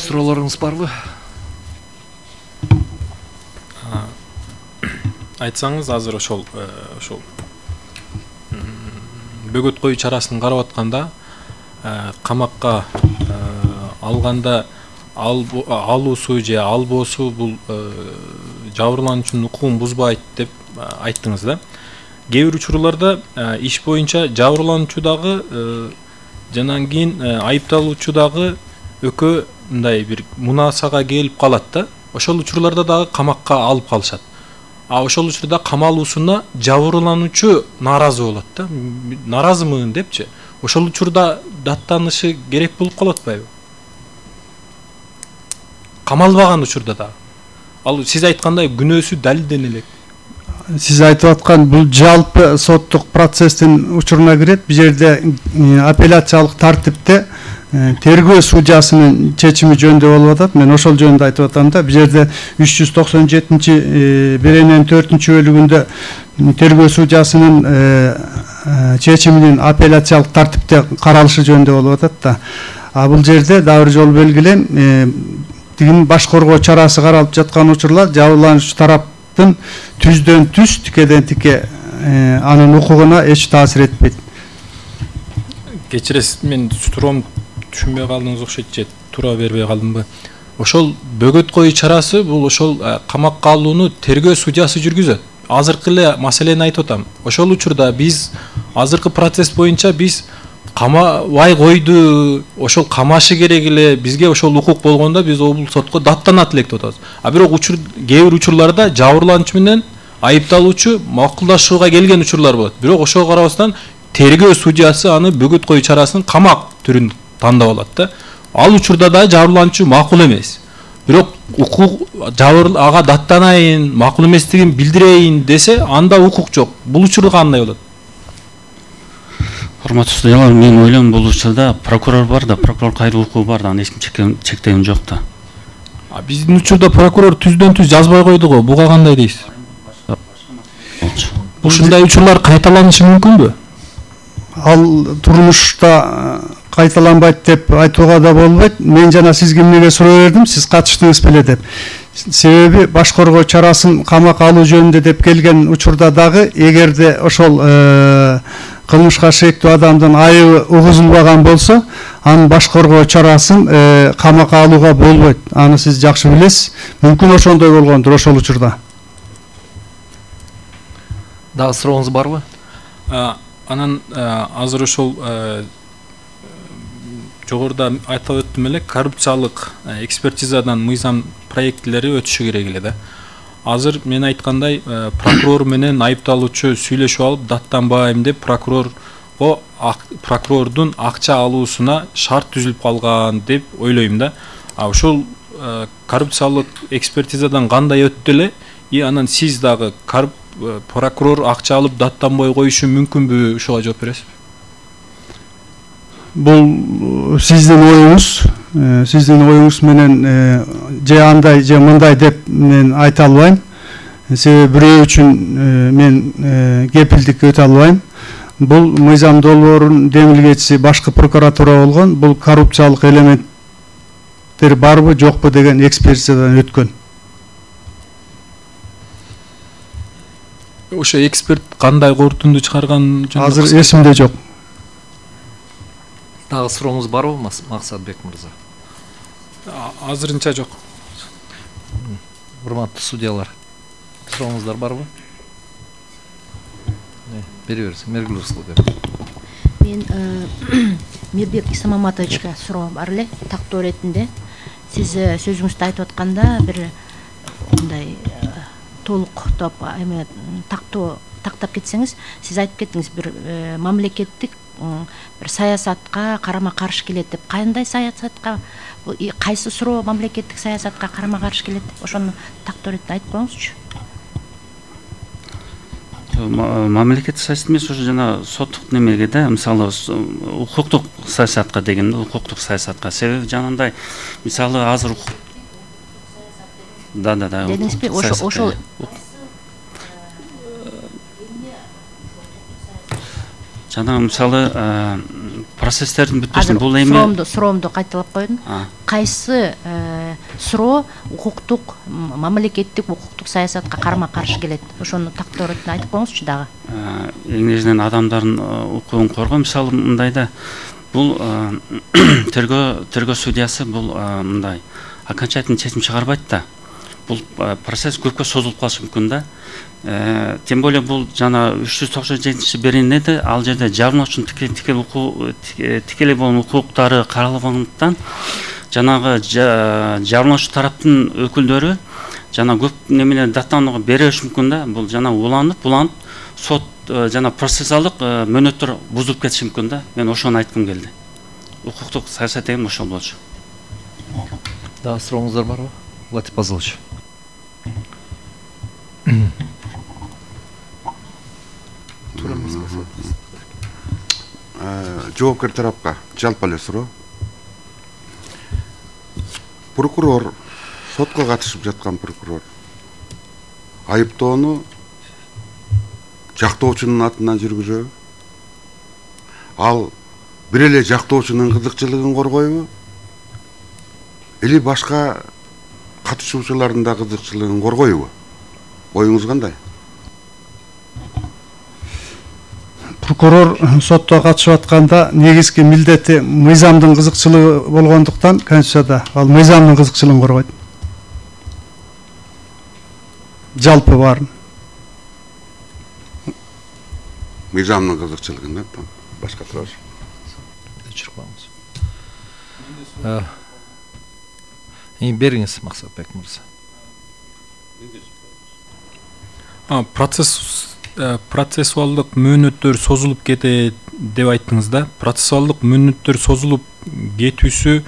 Суроолоруңуз барбы? Айтсаңыз азыр ошол бөгөт коюу чарасын карап атканда камакка алганда алуусу же албоосу бул жабырлануучунун укугун бузбайт деп айттыңыз да. Кээ бир учурларда иш боюнча жабырлануучу дагы жанан кийин айыпталуучу дагы экөө мындай бир мунасага келип калат да. Ошол учурларда дагы камакка алып калышат. А ошол учурда камалуусуна жабырлануучу нааразы болот да. Нааразымын депчи. Ошол учурда даттанышы керек болуп калат атпайбы? Камалбаган учурда да. Ал сиз айткандай күнөөсү далилдене элек. Siz айтып аткан бул жалпы соттук процесстин учуруна кирет. Бул жерде апелляциялык тартипте тергөө судьясынын чечими жөнүндө болуп атат. Мен ошол жөнүндө айтып атам да. Бул жерде 397-берененин 4-бөлүгүндө тергөө судьясынын чечиминин апелляциялык тартипте каралышы жөнүндө болуп атат да. А бул жерде дагы бир жолу белгилейм, тигин баш коргоо чарасы каралып жаткан учурлар жабырлануучу тараптын түздөн түз, тикеден тике анын укугуна эч таасир этпейт. Кечиресиз, мен суроом түшүнбөй калдыңыз окшойт же туура бербей калдымбы? Ошол бөгөт коюу чарасы бул ошол камакка алууну тергөө судьясы жүргүзөт. Азыркы эле маселени айтып атам. Ошол учурда биз азыркы процесс боюнча биз камабай койду, ошол камашы керек эле, бизге ошол укук болгондо биз облус сотко даттанат элек деп атабыз. А бирок кээ бир учурларда жабырлануучу менен айыпталуучу макулдашууга келген учурлар болот. Бирок ошого карабастан тергөө судьясы аны бөгөт коюу чарасын камак түрүн тандап алат да. Ал учурда да жабырлануучу макул эмес. Бирок укук ага даттанайын, макул эместигин билдирейин десе, анда укук жок. Бул учурда кандай болот? Урматтуу судьялар, мен ойлойм бул учурда прокурор бар да, прокурор кайрылуу укугу бар да, аны эч ким чектеген жок да. Биздин учурда прокурор түздөн түз жазбай койду го. Буга кандай дейсиз? Ушундай учурлар кайталанышы мүмкүнбү? Ал турмушта кайталанбайт деп айтууга да болбойт. Мен жана сизге эмнеге суроо бердим, сиз катыштыңыз беле деп. Себеби баш коргоо чарасын камакка алуу жөнүндө деп келген учурда дагы эгерде ошол кылмышка шектүү адамдын айыбы угузулбаган болсо, анын баш коргоо чарасын камакка алууга болбойт. Аны сиз жакшы билесиз. Мүмкүн ошондой болгондур ошол учурда. Дагы сурооңуз барбы? Анан азыр ошол жогоруда айтып өттүм эле, коррупциялык экспертизадан мыйзам проектилери өтүшү керек эле да. Азыр мен айткандай прокурор менен айыпталуучу сүйлөшүп алып даттанбайм деп прокурордун акча алуусуна шарт түзүлүп калган деп ойлойм да. Ошол коррупциялык экспертизадан кандай өттү эле, анан сиз дагы прокурор акча алып даттанбай коюшу мүмкүнбү? Ошого жооп бересиз? Бул сиздин оюңуз менен же андай же мындай деп мен айта албайм. Себеби бирөө үчүн мен кепилдик өтө албайм. Бул мыйзам долбоорунун демилгечиси башкы прокуратура болгон. Бул коррупциялык элементтер барбы жокпу деген экспертизадан өткөн. Ошо эксперт кандай корутунду чыгарган азыр эсимде жок. Дагы сурооңуз барбы, Максатбек мырза? Азырынча жок. Урматтуу судьялар, сурооңуздар барбы? Бере берсиң, Мергүл Рыскылбек. Мен Мирбек Исамаматовичке суроо бар эле, тактоо иретинде. Сиз сөзүңүздө айтып атканда бир мындай толуктоп эме тактап кетсеңиз, сиз айтып кеттиңиз бир мамлекеттик бир саясатка карама каршы келет деп. Кандай саясатка, кайсы суроо мамлекеттик саясатка карама каршы келет? Ошону тактоо иретинде айтып коюңузчу. Мамлекеттик саясат эмес, ошо жана соттук немеге да, мисалы укуктук саясатка деген, укуктук саясатка. Себеби жанагындай мисалы азыр да. Дедиңизби, ошол жана мисалы процесстердин бүтпөсүн бул эми суроомду кайталап койдум. Кайсы суроо укуктук, мамлекеттик укуктук саясатка карама-каршы келет? Ошону тактоо иретинде айтып коюңузчу дагы. Эң негизинен адамдардын укугун коргоо, мисалы мындайда бул тергөө судьясы бул мындай окончательный чечим чыгарбайт да. Бул процесс көпкө созулуп калышы мүмкүн да. Тем более бул жана 397-беренеде ал жерде жабылуучунун тикелей болгон укуктары каралбагандыктан жанагы жабылуучу тараптын өкүлдөрү жана көп немелер даттанууга бериши мүмкүн да. Бул жана буланып сот жана процессуалдык мөөнөттөр бузулуп кетиши мүмкүн да. Мен ошону айткым келди. Укуктук саясат деген ошол болчу. Да, сурооңуздар барбы? Латип Пазылович. Жоопкер тарапка жалпы эле суроо. Прокурор, сотко катышып жаткан прокурор айыптоону жактоочунун атынан жүргүзөбү? Ал бир эле жактоочунун кызыкчылыгын коргойбу? Или башка катышуучулардын да кызыкчылыгын коргойбу? Оюңуз кандай? Прокурор сотто катышып атканда негизги милдети мыйзамдын кызыкчылыгы болгондуктан Конституцияда ал мыйзамдын кызыкчылыгын коргойт. Жалпы барын. Мыйзамдын кызыкчылыгын да башка турат. Бериңиз, Максатбек мырза. Процессуалдык мөөнөттөр созулуп кетет деп айттыңыз да. Процессуалдык мөөнөттөр созулуп кетүүсү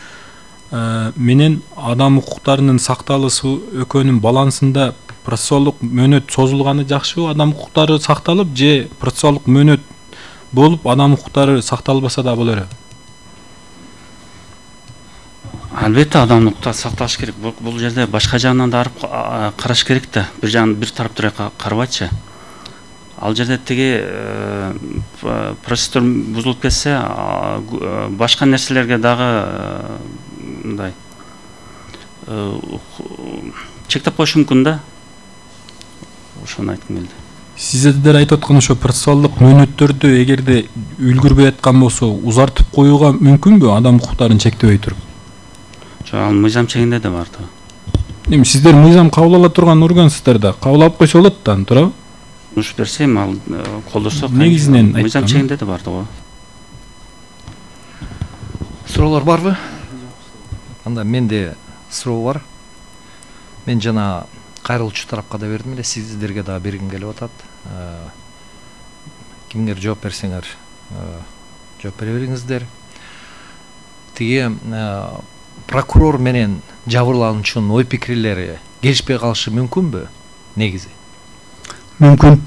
менен адам укуктарынын сакталышы экөөнүн балансында процессуалдык мөөнөт созулганы жакшыбы? Адам укуктары сакталып же процессуалдык мөөнөт болуп адам укуктары сакталбаса да болор? Албетте адам укуктары сакталыш керек. Бул жерде башка жагынан да караш керек да. Бир тараптар карабайчы. Ал жерде тиги процесстер бузулуп кетсе, башка нерселерге дагы мындай чектеп коюшу мүмкүн да. Ошону айткым келди. Сиздер айтып аткан ошо процессуалдык мөөнөттөрдү эгерде үлгүрбөй аткан болсо, узартып коюуга мүмкүнбү адам укуктарын чектебей туруп? Ал мыйзам чегинде да бар да. Эми сиздер мыйзам кабыл ала турган органсыздар да, кабыл алып койсо болот да, туурабы? Нуш берсем, ал колдосо негизинен мыйзам чегинде да бар да. Суроолор барбы? Анда менде суроо бар. Мен жана кайрылуучу тарапка да бердим эле, сиздерге да бергим келип атат. Кимдер жооп берсеңер, жооп бере бериңиздер. Тиги прокурор менен жабырлануучунун ой пикирлери келишпей калышы мүмкүнбү негизи? Мүмкүн.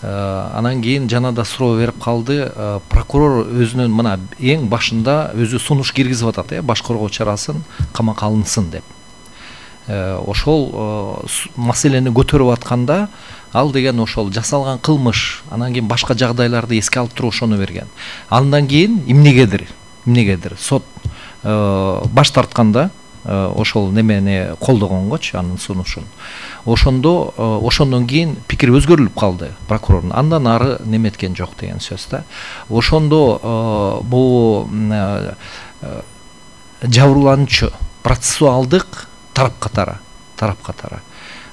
Анан кийин жана да суроо берип калды. Прокурор өзүнүн мына эң башында өзү сунуш киргизип атат, баш коргоо чарасын камакка алынсын деп. Ошол маселени көтөрүп атканда ал деген ошол жасалган кылмыш, анан кийин башка жагдайларды эске алып туруп ошону берген. Андан кийин эмнегедир сот баш тартканда ошол немени колдогонгочу, анын сунушун. Ошондон кийин пикири өзгөрүлүп калды прокурордун. Андан ары неметкен жок деген сөз да. Ошондо бул жабырлануучу процессуалдык тарап катары.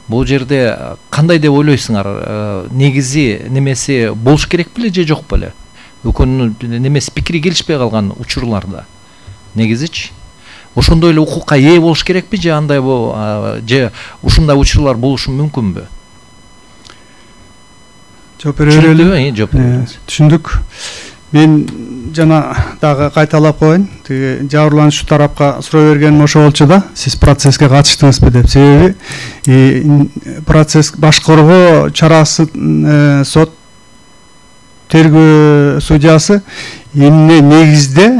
Бул жерде кандай деп ойлойсуңар? Негизи немеси болуш керек беле же жок беле? Өкөнүн немеси пикири келишпей калган учурларда. Негизичи ошондой эле укукка ээ болуш керекпи же андай же ушундай учурлар болушу мүмкүнбү? Жооп бере берели. Түшүндүк. Мен жана дагы кайталап коеюн. Тиги жабырлануучу тарапка суроо бергеним ошо болчу да. Сиз процесске катыштыңызбы деп. Себеби процесс баш коргоо чарасы сот тергөө судьясы эмне негизде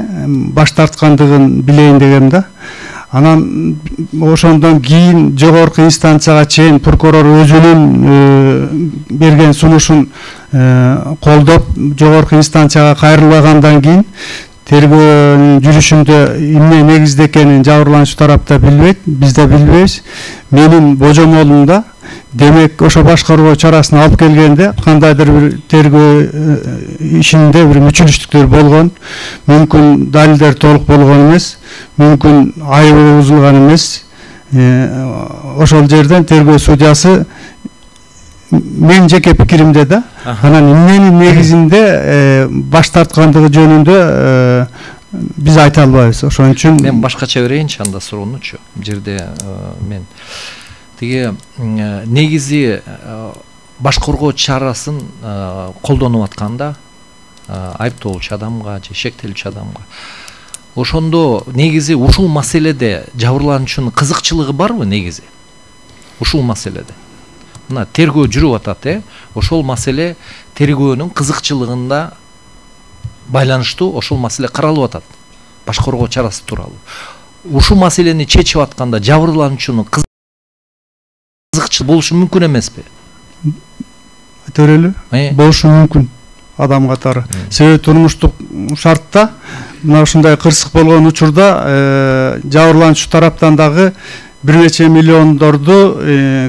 баш тарткандыгын билейин дегем да. Анан ошондон кийин жогорку инстанцияга чейин прокурор өзүнүн берген сунушун колдоп жогорку инстанцияга кайрылбагандан кийин тергөөнүн жүрүшүндө эмне негизде экенин жабырлануучу тарапта билбейт, биз да билбейбиз. Менин божомолумда демек ошо башкаруу чарасын алып келгенде кандайдыр бир тергөө ишинде бир мүчүлүштүктөр болгон, мүмкүн далилдер толук болгон эмес, мүмкүн айыбы бузулган эмес. Ошол жерден тергөө судьясы мен жеке пикиримде да анан эмненин негизинде баш тарткандыгы жөнүндө биз айта албайбыз. Ошон үчүн мен башкача берейинчи анда суроонучу. Бул жерде мен тиги негизи баш коргоо чарасын колдонуп атканда айыптоочу адамга же шектелүүчү адамга ошондо негизи ушул маселеде жабырлануучунун кызыкчылыгы барбы негизи? Ушул маселеде мына тергөө жүрүп атат, ошол маселе тергөөнүн кызыкчылыгында байланыштуу ошол маселе каралып атат. Баш коргоо чарасы тууралуу. Ушул маселени чечип атканда жабырлануучунун кызыкчыл болушу мүмкүн эмеспи? Айта берели? Болушу мүмкүн адам катары. Себеби турмуштук шартта мына ушундай кырсык болгон учурда жабырлануучу тараптан дагы бир нече миллиондорду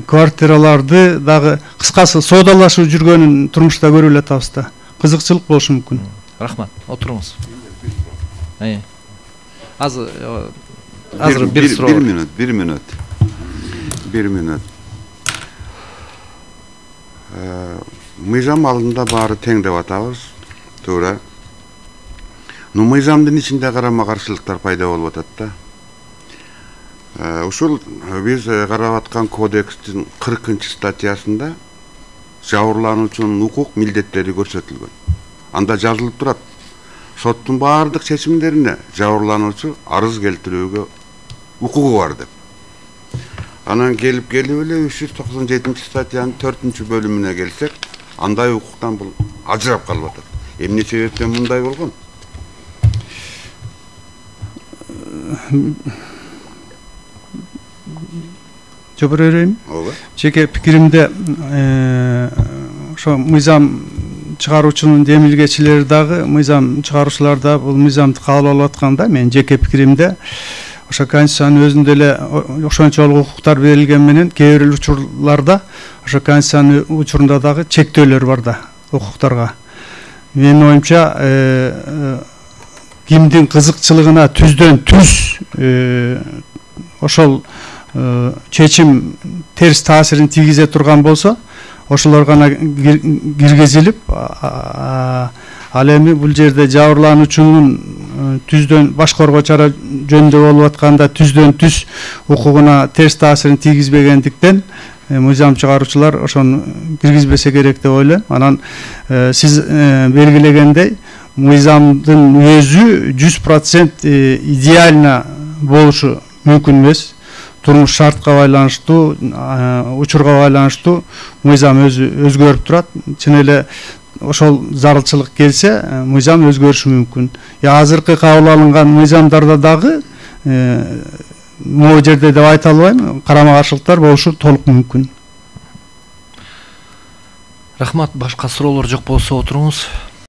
квартираларды дагы кыскасы соодалашып жүргөнүн турмушта көрүп эле атабыз да. Кызыкчылык болушу мүмкүн. Рахмат. Отуруңуз. Азыр бир суроо. Bir minut. Мыйзам алдында баары тең деп атабыз, туура. Но мыйзамдын ичинде карама каршылыктар пайда болуп атат да. Ушул биз карап аткан кодекстин 40-статьясында жабырлануучунун укук милдеттери көрсөтүлгөн. Анда жазылып турат. Соттун баардык чечимдерине жабырлануучу арыз келтирүүгө укугу бар деп. Анан келип эле 397-статьянын 4-бөлүмүнө келсек, андай укуктан бул ажырап калып атат. Эмне себептен мындай болгон? Жобор берейин. Жеке пикиримде ошо мыйзам чыгаруучунун демилгечилери дагы, мыйзам чыгаруучулар да бул мыйзамды кабыл алып атканда, мен жеке пикиримде ошо конституциянын өзүндө эле ошончолук укуктар берилген менен кээ бир учурларда ошо конституциянын учурунда дагы чектөөлөр бар да укуктарга. Менин оюмча кимдин кызыкчылыгына түздөн түз ошол чечим терс таасирин тийгизе турган болсо, ошолор гана киргизилип, ал эми бул жерде жабырлануучунун түздөн баш коргоо чара жөнүндө болуп атканда түздөн түз укугуна терс таасирин тийгизбегендиктен мыйзам чыгаруучулар ошону киргизбесе керек деп ойлойм. Анан сиз белгилегендей мыйзамдын өзү 100% идеально болушу мүмкүн эмес. Турмуш шартка байланыштуу, учурга байланыштуу мыйзам өзү өзгөрүп турат. Чын эле ошол зарылчылык келсе, мыйзам өзгөрүшү мүмкүн. Азыркы кабыл алынган мыйзамдарда дагы могу жерде деп айта албайм, карама каршылыктар болушу толук мүмкүн. Рахмат, башка суроолор жок болсо отуруңуз.